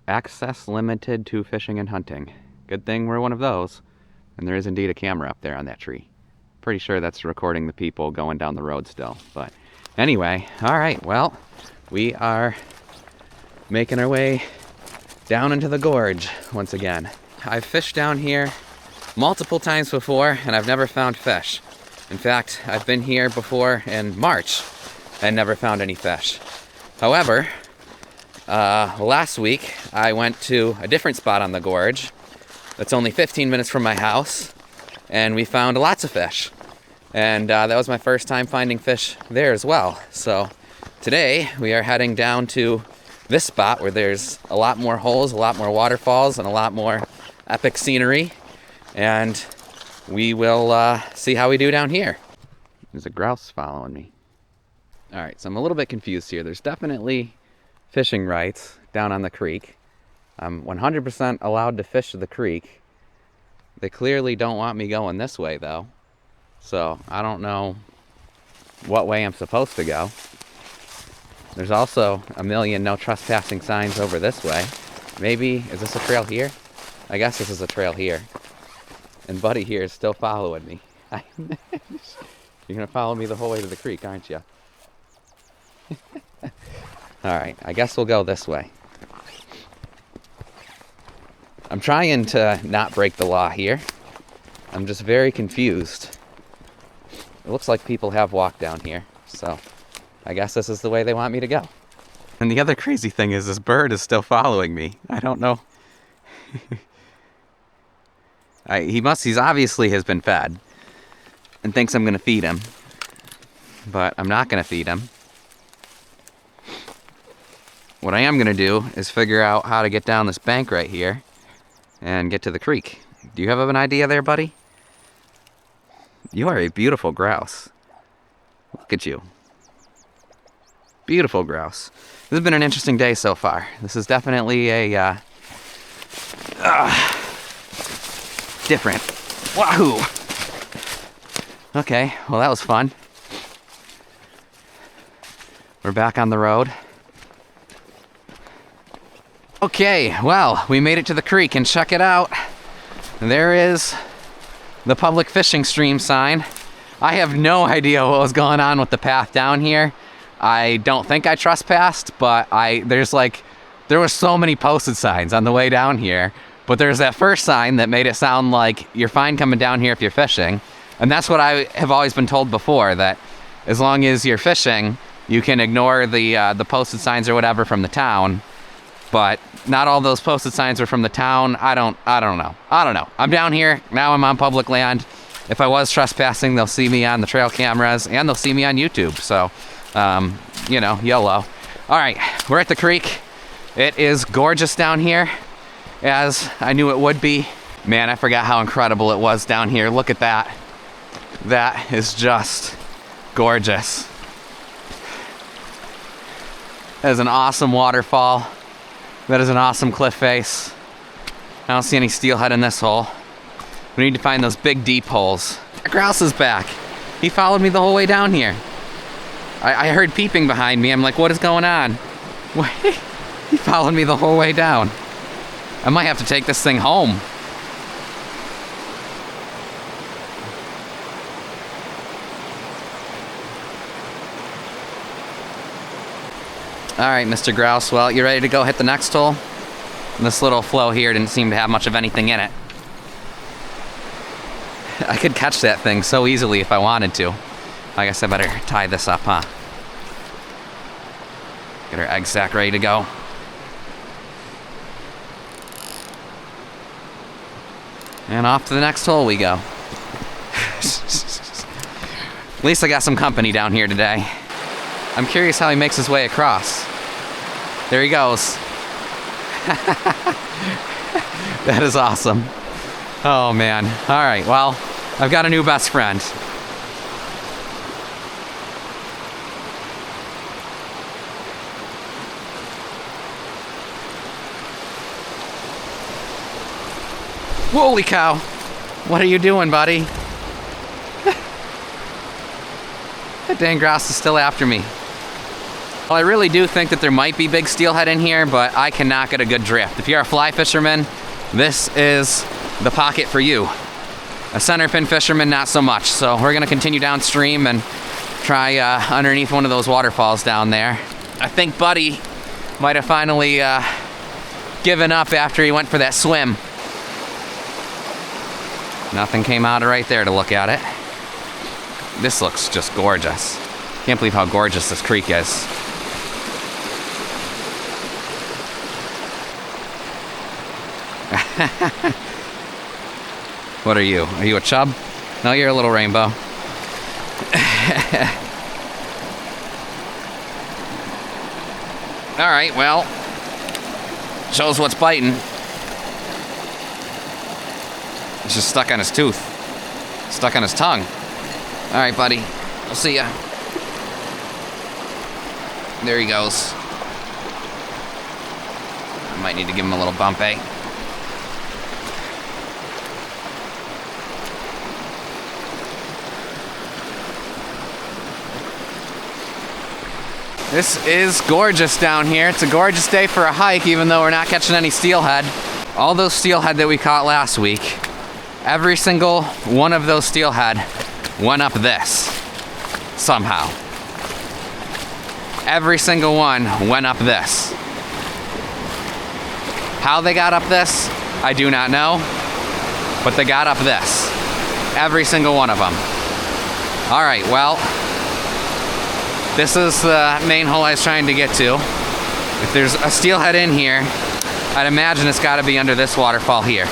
access limited to fishing and hunting. Good thing we're one of those. And there is indeed a camera up there on that tree. Pretty sure that's recording the people going down the road still. But anyway, all right, well, we are making our way down into the gorge once again. I've fished down here multiple times before and I've never found fish. In fact, I've been here before in March and never found any fish. However, last week I went to a different spot on the gorge that's only 15 minutes from my house, and we found lots of fish. And that was my first time finding fish there as well. So today we are heading down to this spot where there's a lot more holes, a lot more waterfalls, and a lot more epic scenery. And we will see how we do down here. There's a grouse following me. All right, so I'm a little bit confused here. There's definitely fishing rights down on the creek. I'm 100% allowed to fish the creek. They clearly don't want me going this way though. So I don't know what way I'm supposed to go. There's also a million no trespassing signs over this way. Maybe, is this a trail here? I guess this is a trail here. And Buddy here is still following me. You're gonna follow me the whole way to the creek, aren't you? All right, I guess we'll go this way. I'm trying to not break the law here. I'm just very confused. It looks like people have walked down here, so I guess this is the way they want me to go. And the other crazy thing is this bird is still following me. I don't know. He's obviously has been fed and thinks I'm gonna feed him, but I'm not gonna feed him. What I am gonna do is figure out how to get down this bank right here and get to the creek. Do you have an idea there, buddy? You are a beautiful grouse. Look at you. Beautiful grouse. This has been an interesting day so far. This is definitely a different. Wahoo! Okay, well that was fun. We're back on the road. Okay, well, we made it to the creek and check it out. There is the public fishing stream sign. I have no idea what was going on with the path down here. I don't think I trespassed, but there were so many posted signs on the way down here. But there's that first sign that made it sound like you're fine coming down here if you're fishing. And that's what I have always been told before, that as long as you're fishing, you can ignore the posted signs or whatever from the town. But not all those posted signs are from the town. I don't know. I'm down here. Now I'm on public land. If I was trespassing, they'll see me on the trail cameras and they'll see me on YouTube. So, YOLO. All right, we're at the creek. It is gorgeous down here, as I knew it would be. Man, I forgot how incredible it was down here. Look at that. That is just gorgeous. That is an awesome waterfall. That is an awesome cliff face. I don't see any steelhead in this hole. We need to find those big deep holes. A grouse is back. He followed me the whole way down here. I heard peeping behind me. I'm like, what is going on? He followed me the whole way down. I might have to take this thing home. All right, Mr. Grouse, well, you ready to go hit the next hole? This little flow here didn't seem to have much of anything in it. I could catch that thing so easily if I wanted to. I guess I better tie this up, huh? Get our egg sack ready to go. And off to the next hole we go. At least I got some company down here today. I'm curious how he makes his way across. There he goes. That is awesome. Oh man. All right, well, I've got a new best friend. Holy cow. What are you doing, buddy? That dang grouse is still after me. Well, I really do think that there might be big steelhead in here, but I cannot get a good drift. If you're a fly fisherman, this is the pocket for you. A centerfin fisherman, not so much. So we're gonna continue downstream and try underneath one of those waterfalls down there. I think Buddy might have finally given up after he went for that swim. Nothing came out right there to look at it. This looks just gorgeous. Can't believe how gorgeous this creek is. What are you? Are you a chub? No, you're a little rainbow. All right, well, shows what's biting. It's just stuck on his tooth. Stuck on his tongue. All right, buddy. I'll see ya. There he goes. I might need to give him a little bump, eh? This is gorgeous down here. It's a gorgeous day for a hike, even though we're not catching any steelhead. All those steelhead that we caught last week, every single one of those steelhead went up this, somehow. Every single one went up this. How they got up this, I do not know, but they got up this. Every single one of them. All right, well, this is the main hole I was trying to get to. If there's a steelhead in here, I'd imagine it's gotta be under this waterfall here.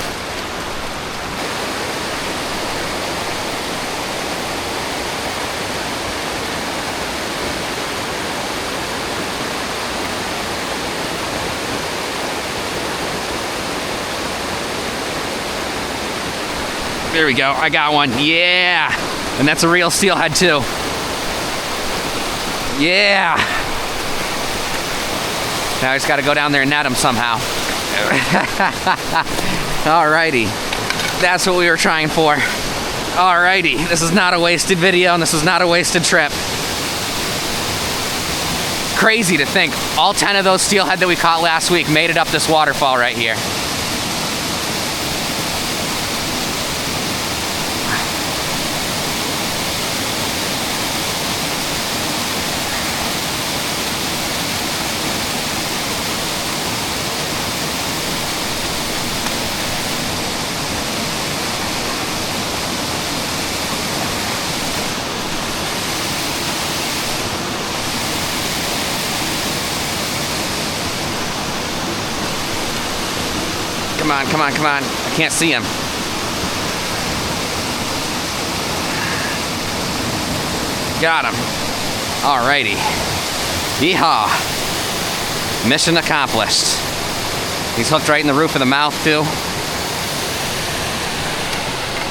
There we go, I got one, yeah! And that's a real steelhead too. Yeah! Now I just gotta go down there and net him somehow. Alrighty, that's what we were trying for. Alrighty, this is not a wasted video and this is not a wasted trip. Crazy to think, all 10 of those steelhead that we caught last week made it up this waterfall right here. Come on, come on, come on. I can't see him. Got him. Alrighty. Yeehaw. Mission accomplished. He's hooked right in the roof of the mouth, too.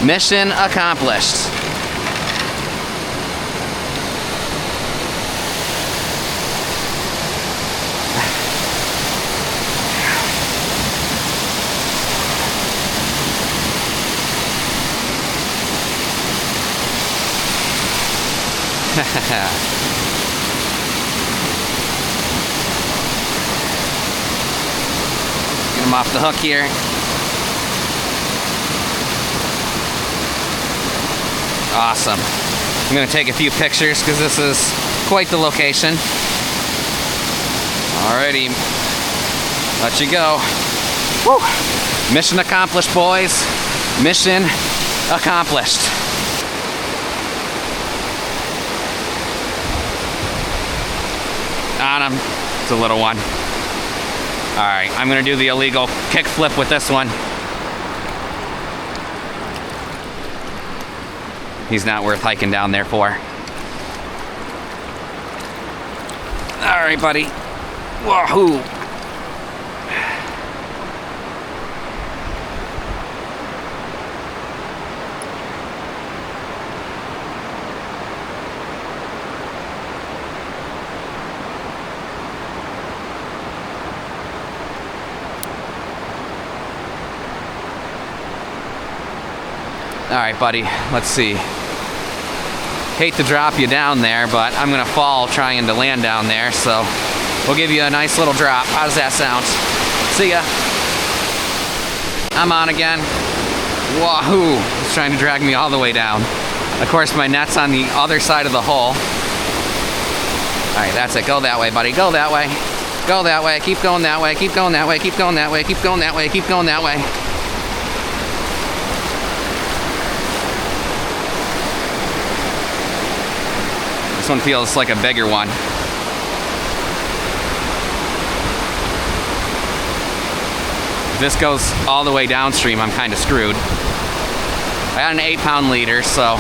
Mission accomplished. Get him off the hook here. Awesome. I'm gonna take a few pictures because this is quite the location. Alrighty, let you go. Woo! Mission accomplished, boys. Mission accomplished. On him. It's a little one. All right, I'm gonna do the illegal kick flip with this one. He's not worth hiking down there for. All right, buddy. Wahoo! All right, buddy, let's see. hate to drop you down there, but I'm gonna fall trying to land down there, so we'll give you a nice little drop. How does that sound? See ya. I'm on again. Wahoo! He's trying to drag me all the way down. Of course, my net's on the other side of the hole. Alright, that's it. Go that way, buddy. Go that way. Go that way. Keep going that way. Keep going that way. Keep going that way. Keep going that way. Keep going that way. This one feels like a bigger one. If this goes all the way downstream, I'm kind of screwed. I got an 8-pound leader, so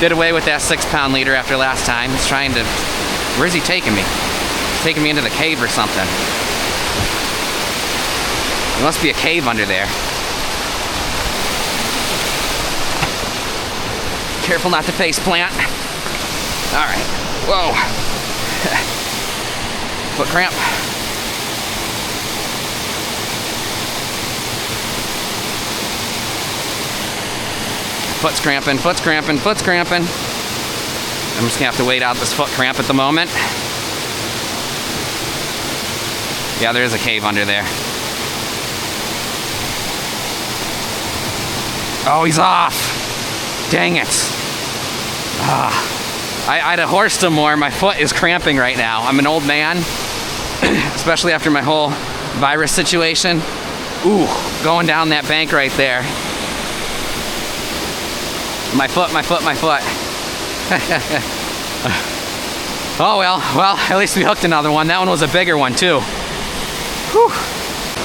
did away with that 6-pound leader after last time. He's trying to... Where's he taking me? He's taking me into the cave or something. There must be a cave under there. Careful not to face plant. Alright. Whoa. Foot cramp. Foot's cramping, foot's cramping, foot's cramping. I'm just gonna have to wait out this foot cramp at the moment. Yeah, there is a cave under there. Oh, he's off! Dang it. I'd have horsed him more. My foot is cramping right now. I'm an old man, especially after my whole virus situation. Ooh, going down that bank right there. My foot, my foot, my foot. Oh well, at least we hooked another one. That one was a bigger one too. Whew.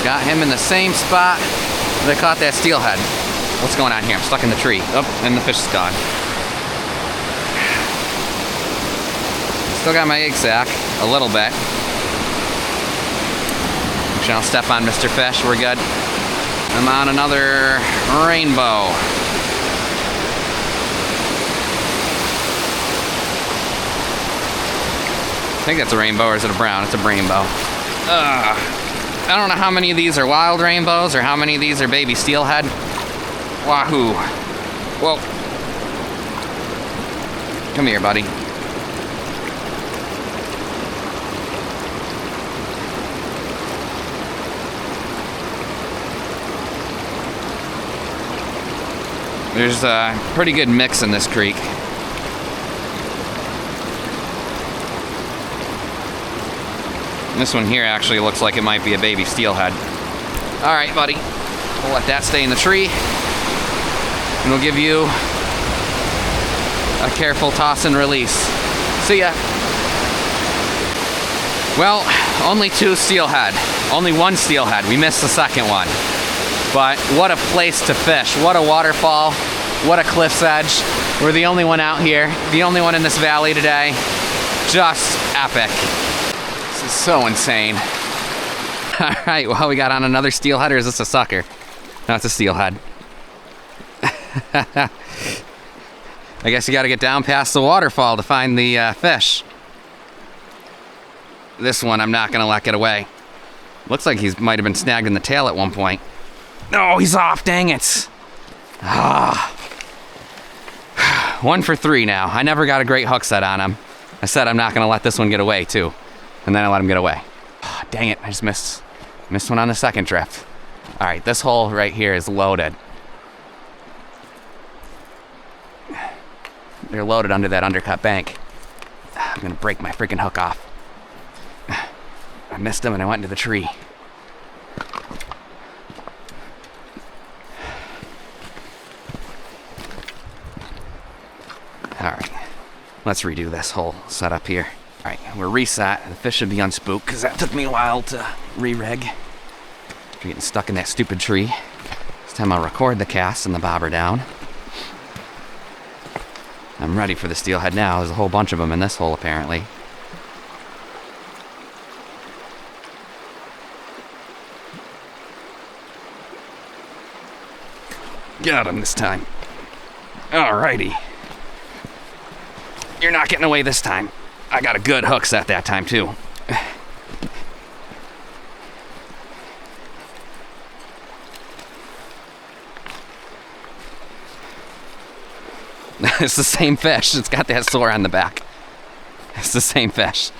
Got him in the same spot that I caught that steelhead. What's going on here? I'm stuck in the tree. Oh, and the fish is gone. Still got my egg sack, a little bit. Actually, I'll step on Mr. Fish, we're good. I'm on another rainbow. I think that's a rainbow, or is it a brown? It's a rainbow. I don't know how many of these are wild rainbows or how many of these are baby steelhead. Wahoo. Whoa. Come here, buddy. There's a pretty good mix in this creek. This one here actually looks like it might be a baby steelhead. All right, buddy. We'll let that stay in the tree. And we'll give you a careful toss and release. See ya. Well, only 2 steelhead. Only 1 steelhead. We missed the second one. But what a place to fish. What a waterfall. What a cliff's edge. We're the only one out here. The only one in this valley today. Just epic. This is so insane. All right, well, we got on another steelhead, or is this a sucker? No, it's a steelhead. I guess you got to get down past the waterfall to find the fish. This one I'm not going to let get away. Looks like he might have been snagged in the tail at one point. No, he's off, dang it. 1 for 3 now. I never got a great hook set on him. I said I'm not going to let this one get away, too. And then I let him get away. Oh, dang it, I just missed one on the second trip. All right, this hole right here is loaded. They're loaded under that undercut bank. I'm gonna break my freaking hook off. I missed him and I went into the tree. All right, let's redo this whole setup here. All right, we're reset. The fish should be unspooked because that took me a while to re-rig. After getting stuck in that stupid tree. This time I'll record the cast and the bobber down. I'm ready for the steelhead now. There's a whole bunch of them in this hole apparently. Got him this time. Alrighty. You're not getting away this time. I got a good hook set that time too. It's the same fish. It's got that sore on the back. It's the same fish.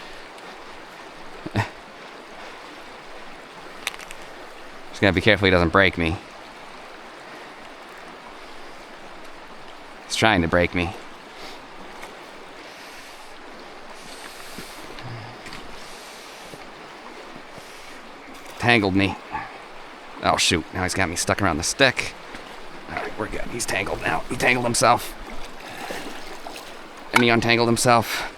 Just gotta be careful he doesn't break me. He's trying to break me. Tangled me. Oh shoot, now he's got me stuck around the stick. Alright, we're good. He's tangled now. He tangled himself. And he untangled himself.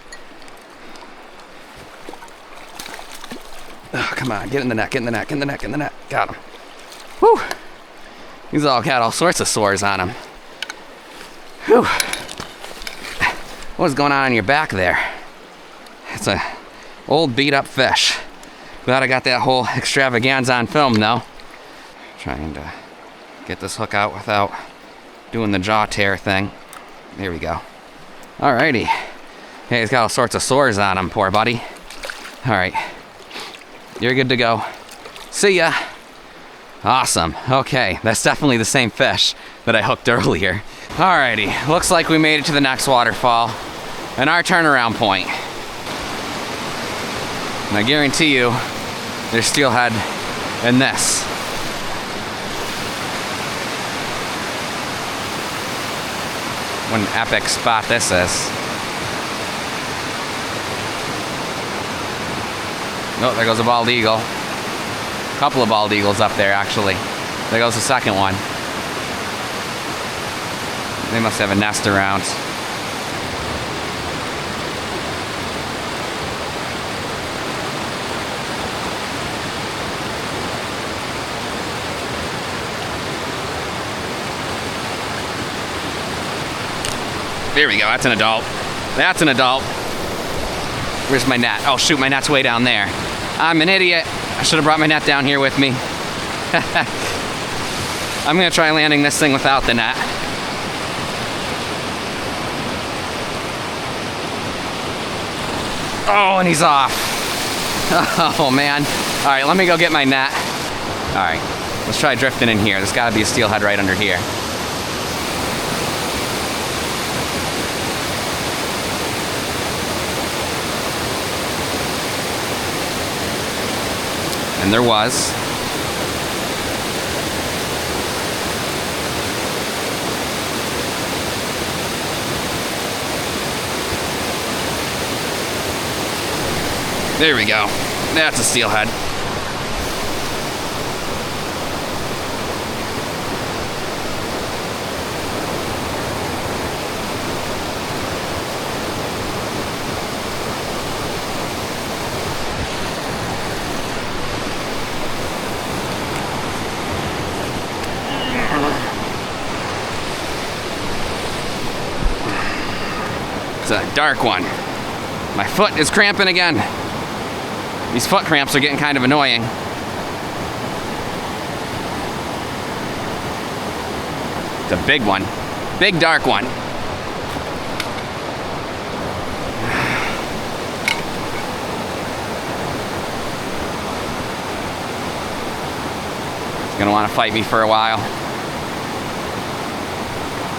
Oh, come on, get in the net, get in the net, get in the net, get in the net. Got him. Whew. He's all got all sorts of sores on him. Whew. What's going on in your back there? It's a old beat up fish. Glad I got that whole extravaganza on film though. Trying to get this hook out without doing the jaw tear thing. There we go. Alrighty. Hey, he's got all sorts of sores on him, poor buddy. Alright. You're good to go. See ya. Awesome. Okay, that's definitely the same fish that I hooked earlier. Alrighty, looks like we made it to the next waterfall and our turnaround point. And I guarantee you, there's steelhead in this. What an epic spot this is. Oh, there goes a bald eagle. A couple of bald eagles up there, actually. There goes the second one. They must have a nest around. There we go, that's an adult. That's an adult. Where's my net? Oh shoot, my net's way down there. I'm an idiot. I should have brought my net down here with me. I'm gonna try landing this thing without the net. Oh, and he's off. Oh man. All right, let me go get my net. All right, let's try drifting in here. There's gotta be a steelhead right under here. And there was. There we go. That's a steelhead. It's a dark one. My foot is cramping again. These foot cramps are getting kind of annoying. It's a big one. Big dark one. He's gonna want to fight me for a while.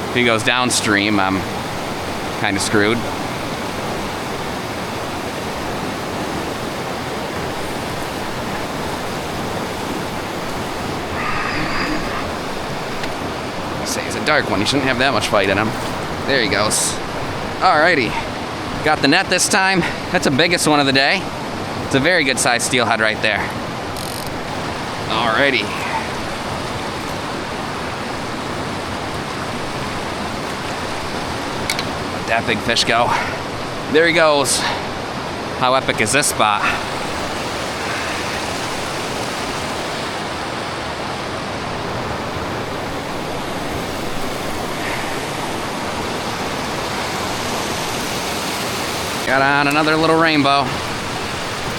If he goes downstream, I'm kind of screwed. Say he's a dark one. He shouldn't have that much fight in him. There he goes. Alrighty. Got the net this time. That's the biggest one of the day. It's a very good sized steelhead right there. Alrighty. Let that big fish go. There he goes. How epic is this spot? Got on another little rainbow.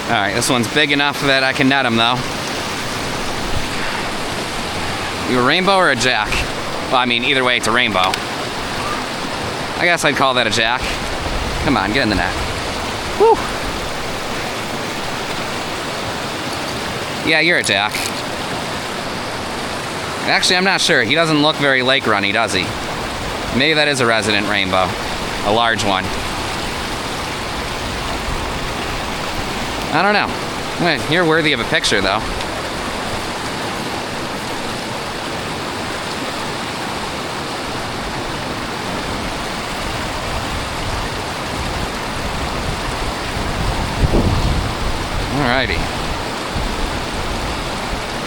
Alright, this one's big enough that I can net him though. You a rainbow or a jack? Well, I mean, either way, it's a rainbow. I guess I'd call that a jack. Come on, get in the net. Woo! Yeah, you're a jack. Actually, I'm not sure. He doesn't look very lake runny, does he? Maybe that is a resident rainbow, a large one. I don't know. You're worthy of a picture, though. Alrighty.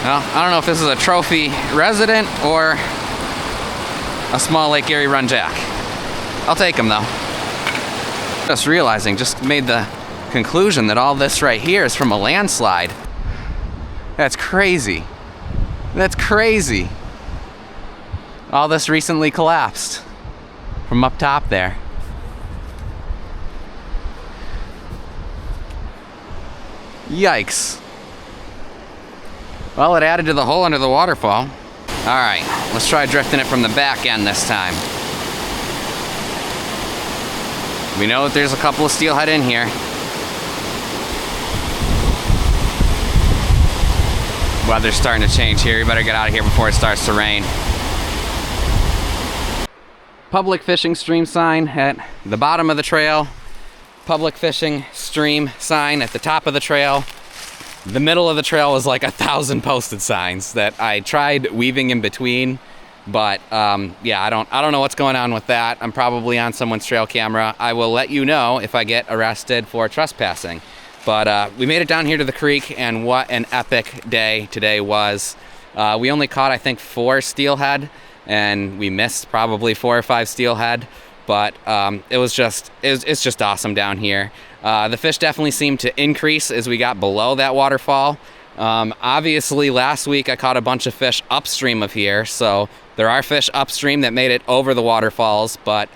Well, I don't know if this is a trophy resident or a small Lake Erie run jack. I'll take them though. Just realizing, just made the conclusion that all this right here is from a landslide. That's crazy. That's crazy. All this recently collapsed from up top there. Yikes. Well, it added to the hole under the waterfall. All right, let's try drifting it from the back end this time. We know that there's a couple of steelhead in here. Weather's starting to change here. You better get out of here before it starts to rain. Public fishing stream sign at the bottom of the trail. Public fishing stream sign at the top of the trail. The middle of the trail was like 1,000 posted signs that I tried weaving in between, but yeah, I don't know what's going on with that. I'm probably on someone's trail camera. I will let you know if I get arrested for trespassing. But we made it down here to the creek, and what an epic day today was. We only caught, I think, 4 steelhead, and we missed probably 4 or 5 steelhead. But it's just awesome down here. The fish definitely seemed to increase as we got below that waterfall. Obviously, last week I caught a bunch of fish upstream of here, so there are fish upstream that made it over the waterfalls, but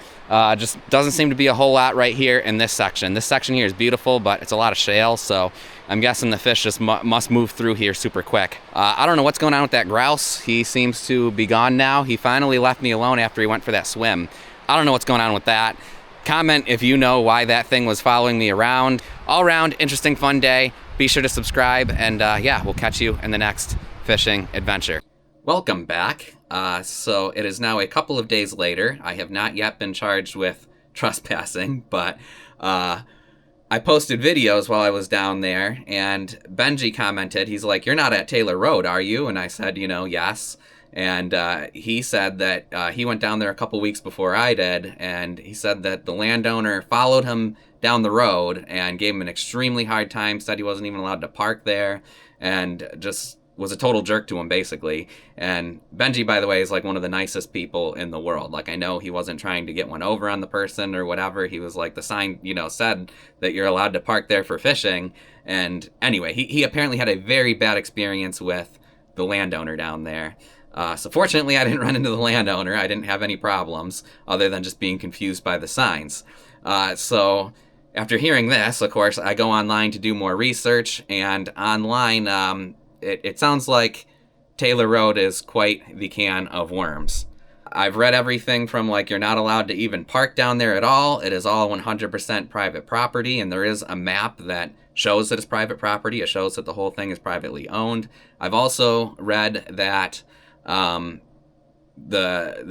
just doesn't seem to be a whole lot right here in this section. This section here is beautiful, but it's a lot of shale, so I'm guessing the fish just must move through here super quick. I don't know what's going on with that grouse. He seems to be gone now. He finally left me alone after he went for that swim. I don't know what's going on with that. Comment if you know why that thing was following me around. All around, interesting, fun day. Be sure to subscribe, and yeah, we'll catch you in the next fishing adventure. Welcome back. So it is now a couple of days later. I have not yet been charged with trespassing, but I posted videos while I was down there, and Benji commented, he's like, "You're not at Taylor Road, are you?" And I said, you know, yes. And he said that he went down there a couple weeks before I did, and he said that the landowner followed him down the road and gave him an extremely hard time, said he wasn't even allowed to park there, and just was a total jerk to him, basically. And Benji, by the way, is like one of the nicest people in the world. Like, I know he wasn't trying to get one over on the person or whatever. He was like, the sign, you know, said that you're allowed to park there for fishing. And anyway, he apparently had a very bad experience with the landowner down there. So fortunately, I didn't run into the landowner. I didn't have any problems other than just being confused by the signs. So after hearing this, of course, I go online to do more research, and online, it sounds like Taylor Road is quite the can of worms. I've read everything from, like, you're not allowed to even park down there at all. It is all 100% private property, and there is a map that shows that it's private property. It shows that the whole thing is privately owned. I've also read that the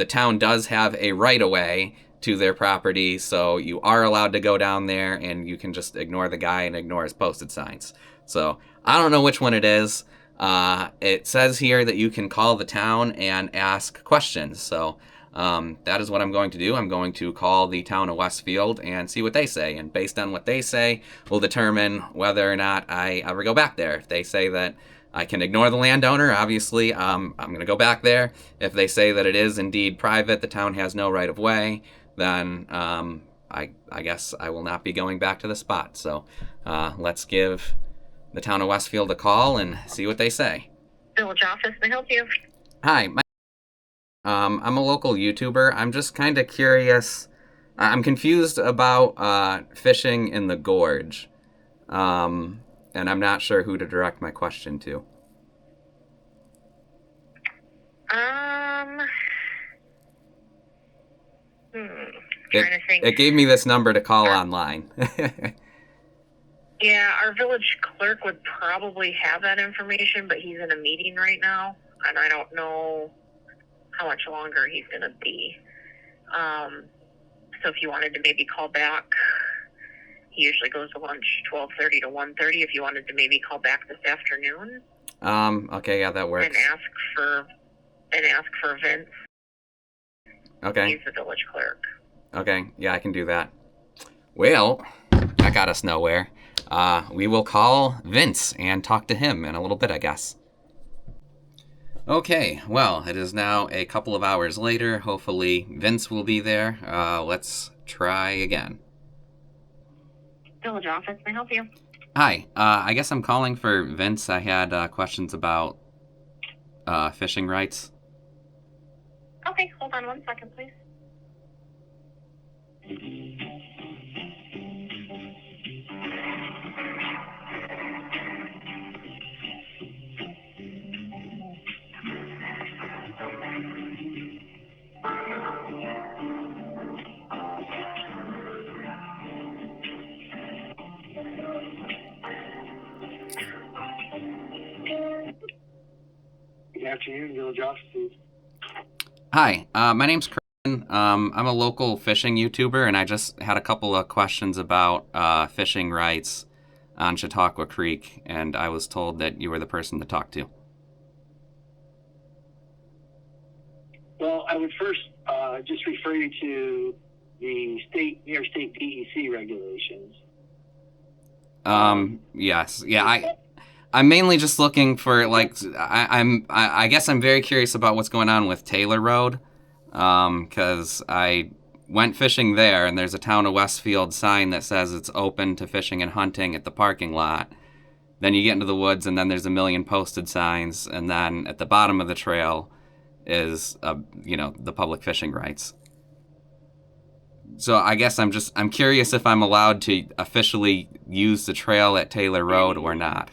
town does have a right-of-way to their property, so you are allowed to go down there, and you can just ignore the guy and ignore his posted signs. So I don't know which one it is. It says here that you can call the town and ask questions, so that is what I'm going to do. I'm going to call the town of Westfield and see what they say, and based on what they say, we'll determine whether or not I ever go back there. If they say that I can ignore the landowner, obviously, I'm going to go back there. If they say that it is indeed private, the town has no right of way, then I guess I will not be going back to the spot. So let's give the town of Westfield a call and see what they say. Village office, may I help you? Hi, I'm a local YouTuber. I'm just kind of curious. I'm confused about fishing in the gorge. And I'm not sure who to direct my question to. Trying to think. It gave me this number to call online. Yeah, our village clerk would probably have that information, but he's in a meeting right now, and I don't know how much longer he's going to be. So if you wanted to maybe call back, he usually goes to lunch 12:30 to 1:30. If you wanted to maybe call back this afternoon. Okay, yeah, that works. And ask for Vince. Okay. He's the village clerk. Okay, yeah, I can do that. Well, that got us nowhere. We will call Vince and talk to him in a little bit, I guess. Okay, well, it is now a couple of hours later. Hopefully Vince will be there. Let's try again. Village office, may I help you? Hi, I guess I'm calling for Vince. I had questions about fishing rights. Okay, hold on 1 second, please. Good afternoon, village offices. Hi, my name's Christian. I'm a local fishing YouTuber, and I just had a couple of questions about fishing rights on Chautauqua Creek, and I was told that you were the person to talk to. Well, I would first just refer you to the New York State DEC regulations. Yes, yeah, I'm mainly just looking for, like, I guess I'm very curious about what's going on with Taylor Road, because I went fishing there, and there's a Town of Westfield sign that says it's open to fishing and hunting at the parking lot. Then you get into the woods, and then there's a million posted signs, and then at the bottom of the trail is, the public fishing rights. So I guess I'm curious if I'm allowed to officially use the trail at Taylor Road or not.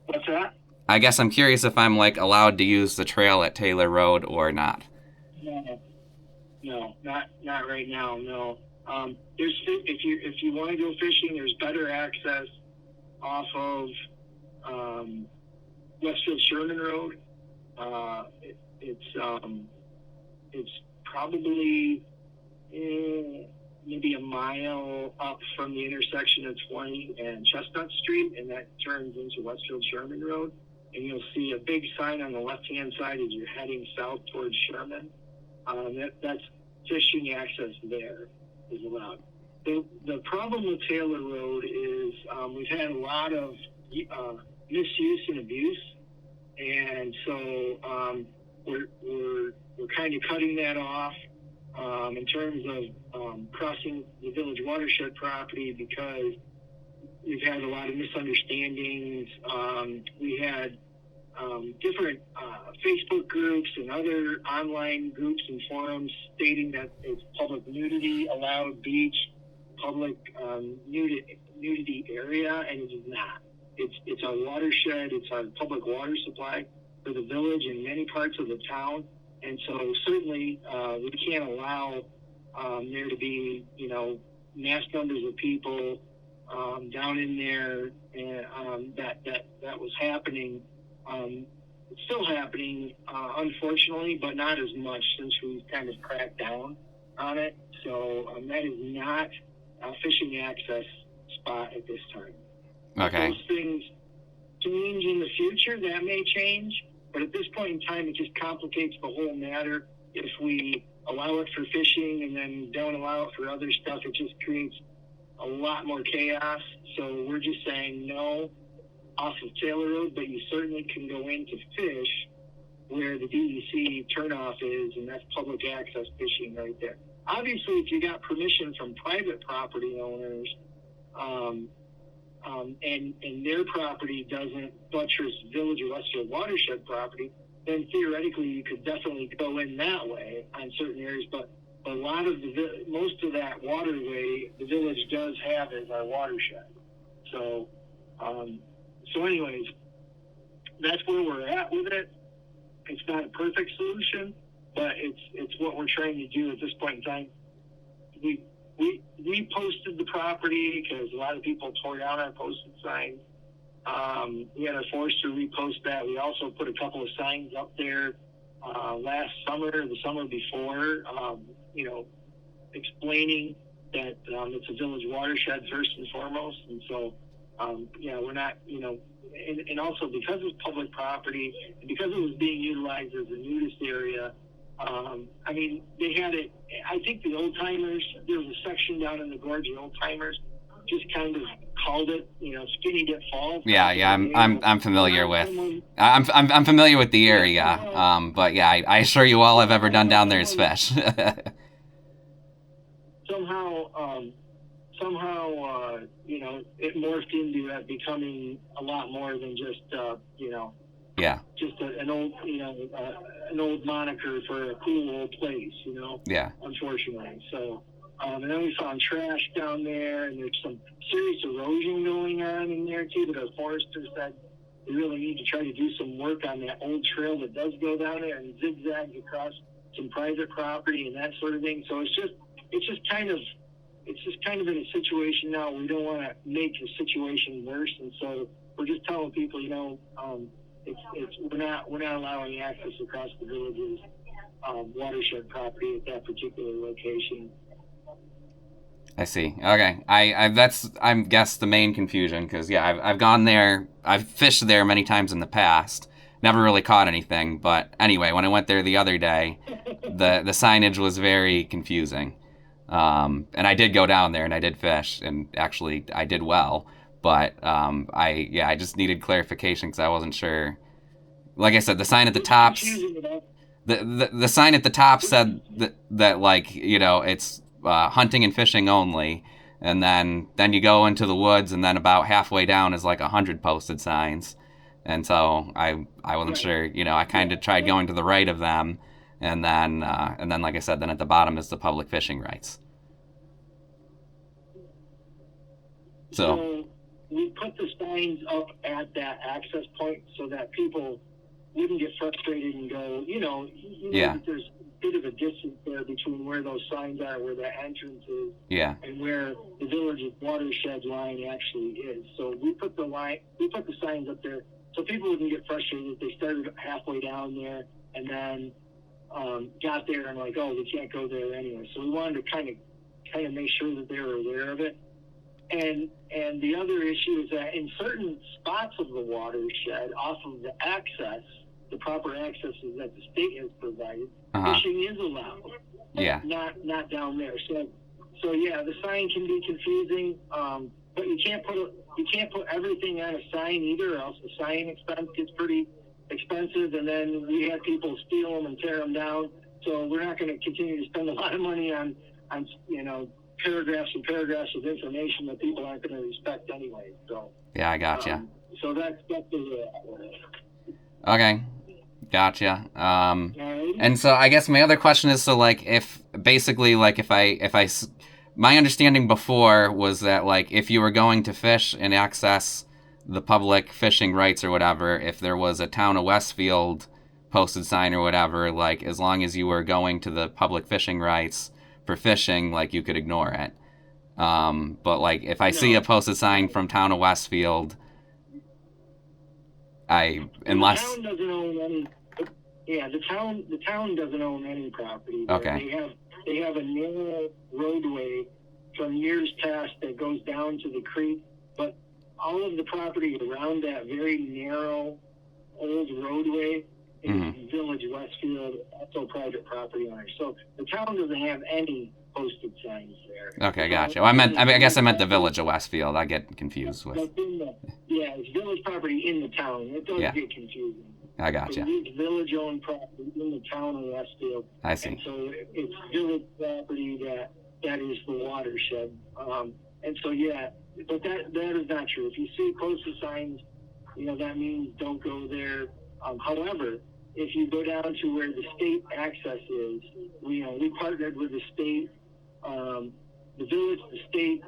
What's that? I guess I'm curious if I'm, allowed to use the trail at Taylor Road or not. No, not right now. No. If you want to go fishing, there's better access off of Westfield Sherman Road. It's probably maybe a mile up from the intersection of 20 and Chestnut Street, and that turns into Westfield Sherman Road. And you'll see a big sign on the left-hand side as you're heading south towards Sherman. That's fishing access there is allowed. The problem with Taylor Road is we've had a lot of misuse and abuse, and so we're kind of cutting that off in terms of crossing the village watershed property, because we've had a lot of misunderstandings. We had different Facebook groups and other online groups and forums stating that it's public nudity allowed beach, public nudity area, and it is not. It's our watershed. It's our public water supply for the village and many parts of the town. And so certainly we can't allow there to be, mass numbers of people down in there, and that was happening. It's still happening, unfortunately, but not as much since we've kind of cracked down on it. So that is not a fishing access spot at this time. Okay. If those things change in the future, that may change. But at this point in time, it just complicates the whole matter. If we allow it for fishing and then don't allow it for other stuff, it just creates a lot more chaos. So we're just saying no off of Taylor Road, but you certainly can go in to fish where the DEC turnoff is, and that's public access fishing right there. Obviously, if you got permission from private property owners, and their property doesn't buttress Village or Westfield watershed property, then theoretically you could definitely go in that way on certain areas. But a lot of most of that waterway, the village does have as our watershed. So anyways, that's where we're at with it. It's not a perfect solution, but it's what we're trying to do at this point in time. We posted the property because a lot of people tore down our posted signs. We had our forester repost that. We also put a couple of signs up there last summer or the summer before, explaining that it's a village watershed first and foremost. And so, we're not, and also because it's public property, and because it was being utilized as a nudist area, they had it, I think the old timers, there was a section down in the gorge, the old timers just kind of called it, Skinny Dip Falls. Yeah, I'm familiar with. I'm familiar with the area. But yeah, I assure you, all I've ever done down there is fish. somehow, it morphed into it becoming a lot more than just, yeah. just an old, an old moniker for a cool old place, Yeah. Unfortunately. So, and then we found trash down there, and there's some serious erosion going on in there too. But our foresters said we really need to try to do some work on that old trail that does go down there and zigzags across some private property and that sort of thing. So it's just kind of in a situation now where we don't want to make the situation worse, and so we're just telling people, we're not allowing access across the village's watershed property at that particular location. I see. Okay, I guess the main confusion, because I've gone there, I've fished there many times in the past, never really caught anything. But anyway, when I went there the other day, the signage was very confusing. And I did go down there and I did fish, and actually I did well. But I just needed clarification because I wasn't sure. Like I said, the sign at the top, the sign at the top said that it's hunting and fishing only, and then you go into the woods, and then about halfway down is like 100 posted signs, and so I wasn't sure. I kind of tried going to the right of them, and then like I said, then at the bottom is the public fishing rights. So we put the signs up at that access point so that people wouldn't get frustrated and go, that there's a bit of a distance there between where those signs are, where the entrance is, and where the village's watershed line actually is. So we put the signs up there so people wouldn't get frustrated. They started halfway down there and then got there and like, oh, we can't go there anyway. So we wanted to kind of make sure that they were aware of it. And the other issue is that in certain spots of the watershed, off of the access, the proper accesses that the state has provided, fishing is allowed. Yeah. Not down there. So yeah, the sign can be confusing, but you can't put everything on a sign either, or else the sign expense gets pretty expensive, and then we have people steal them and tear them down. So we're not going to continue to spend a lot of money on paragraphs and paragraphs of information that people aren't going to respect anyway. So yeah, I gotcha. So that's the okay, gotcha. And so I guess my other question is, so like if my understanding before was that like if you were going to fish and access the public fishing rights or whatever, if there was a Town of Westfield posted sign or whatever, like as long as you were going to the public fishing rights for fishing, like you could ignore it. But like if I see a posted sign from Town of Westfield, the town doesn't own any. Yeah, the town doesn't own any property. Okay. They have a narrow roadway from years past that goes down to the creek, but all of the property around that very narrow old roadway is Village Westfield, also private property owners. So the town doesn't have any posted signs there. Okay, gotcha. Well, I guess I meant the Village of Westfield. I get confused with. It's village property in the town. It does get confusing. I gotcha. It's village-owned property in the town of Westfield. I see. And so it's village property that is the watershed. And so but that is not true. If you see posted signs, that means don't go there. However, if you go down to where the state access is, we partnered with the state, the village, the state,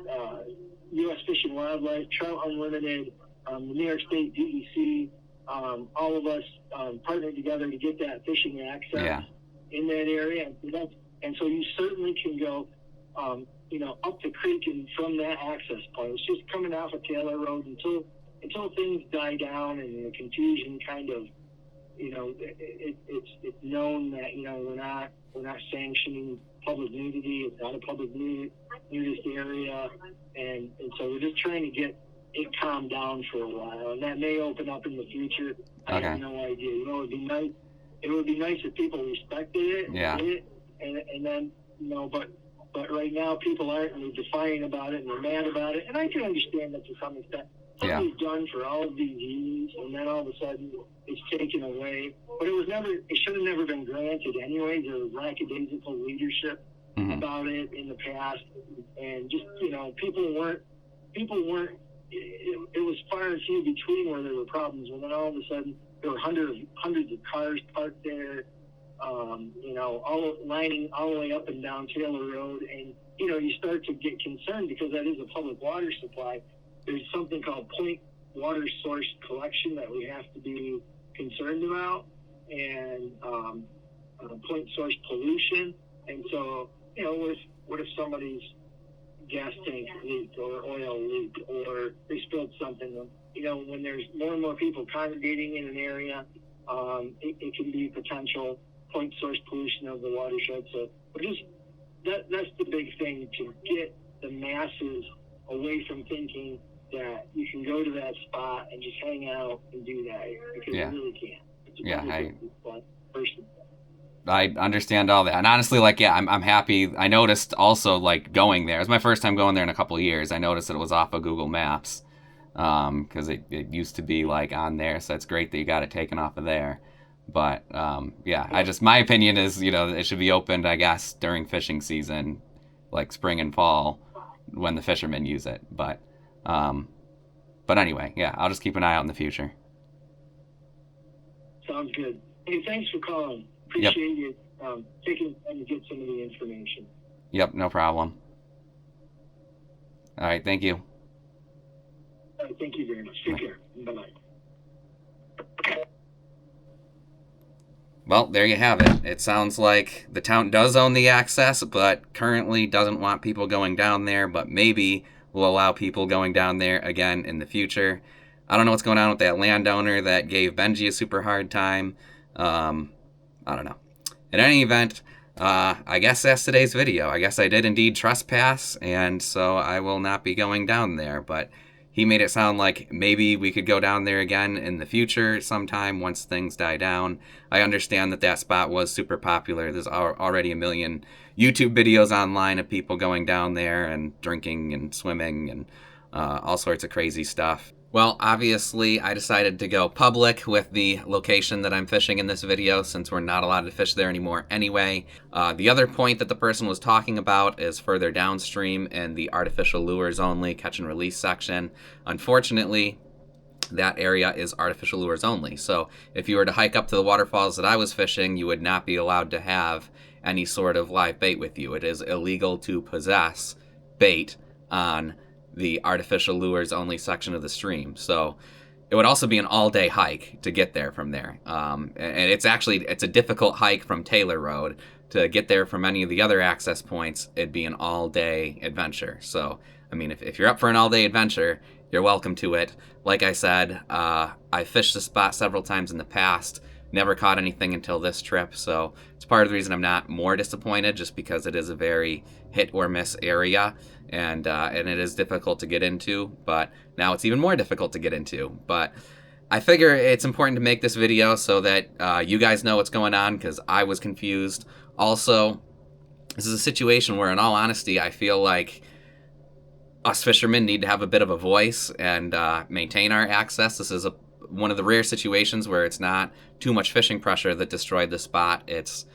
U.S. Fish and Wildlife, Trout Unlimited, the New York State DEC, all of us partnered together to get that fishing access in that area. And so you certainly can go, up the creek and from that access point. It's just coming off of Taylor Road until things die down and the confusion kind of it's known that we're not sanctioning public nudity. It's not a public nudist area, and so we're just trying to get it calmed down for a while, and that may open up in the future. I have no idea. It would be nice. It would be nice if people respected it, yeah, and did it, and then but right now people aren't, and they're defiant about it, and they're mad about it, and I can understand that to some extent. Something's done for all of these years, and then all of a sudden it's taken away. But it should have never been granted anyway. There was lackadaisical leadership about it in the past, and just people weren't. It was far and few between where there were problems. And then all of a sudden there were hundreds of cars parked there, all lining all the way up and down Taylor Road, and you start to get concerned because that is a public water supply. There's something called point water source collection that we have to be concerned about, and point source pollution. And so, what if somebody's gas tank leaked or oil leaked or they spilled something? When there's more and more people congregating in an area, it can be potential point source pollution of the watershed. So that's the big thing, to get the masses away from thinking that you can go to that spot and just hang out and do that, because you really can't. I understand all that, and honestly, I'm happy. I noticed also, going there. It was my first time going there in a couple of years. I noticed that it was off of Google Maps, because it used to be on there. So it's great that you got it taken off of there. But my opinion is, it should be opened, I guess, during fishing season, like spring and fall, when the fishermen use it. But anyway, I'll just keep an eye out in the future. Sounds good. Hey, thanks for calling. Appreciate you taking the time to get some of the information. Yep, no problem. All right, thank you. All right, thank you very much. Take care. Bye-bye. Well, there you have it. It sounds like the town does own the access, but currently doesn't want people going down there, but maybe will allow people going down there again in the future. I don't know what's going on with that landowner that gave Benji a super hard time. I don't know. In any event, I guess that's today's video. I guess I did indeed trespass, and so I will not be going down there, but he made it sound like maybe we could go down there again in the future sometime once things die down. I understand that spot was super popular. There's already a million YouTube videos online of people going down there and drinking and swimming and all sorts of crazy stuff. Well, obviously, I decided to go public with the location that I'm fishing in this video, since we're not allowed to fish there anymore anyway. The other point that the person was talking about is further downstream in the artificial lures only catch and release section. Unfortunately, that area is artificial lures only. So if you were to hike up to the waterfalls that I was fishing, you would not be allowed to have any sort of live bait with you. It is illegal to possess bait on the artificial lures only section of the stream. So it would also be an all-day hike to get there from there. And it's a difficult hike from Taylor Road. To get there from any of the other access points, it'd be an all-day adventure. So, I mean, if you're up for an all-day adventure, you're welcome to it. Like I said, I fished the spot several times in the past, never caught anything until this trip, so it's part of the reason I'm not more disappointed, just because it is a very hit or miss area, and it is difficult to get into, but now it's even more difficult to get into. But I figure it's important to make this video so that you guys know what's going on, because I was confused. Also, this is a situation where, in all honesty, I feel like us fishermen need to have a bit of a voice and maintain our access. This is one of the rare situations where it's not too much fishing pressure that destroyed the spot. It's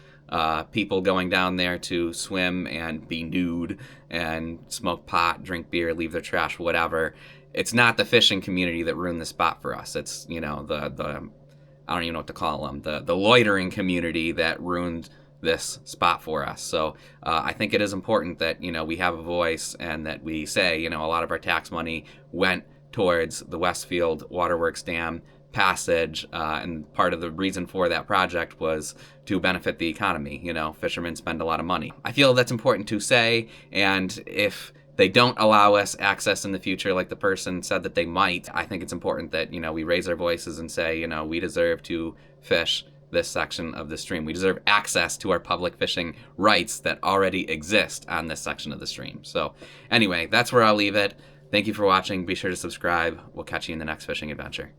people going down there to swim and be nude and smoke pot, drink beer, leave their trash, whatever. It's not the fishing community that ruined the spot for us. It's, the I don't even know what to call them, the loitering community that ruined this spot for us. So I think it is important that, we have a voice, and that we say, a lot of our tax money went towards the Westfield Waterworks Dam passage, and part of the reason for that project was to benefit the economy. Fishermen spend a lot of money. I feel that's important to say, and if they don't allow us access in the future like the person said that they might, I think it's important that, we raise our voices and say, we deserve to fish this section of the stream. We deserve access to our public fishing rights that already exist on this section of the stream. So anyway, that's where I'll leave it. Thank you for watching. Be sure to subscribe. We'll catch you in the next fishing adventure.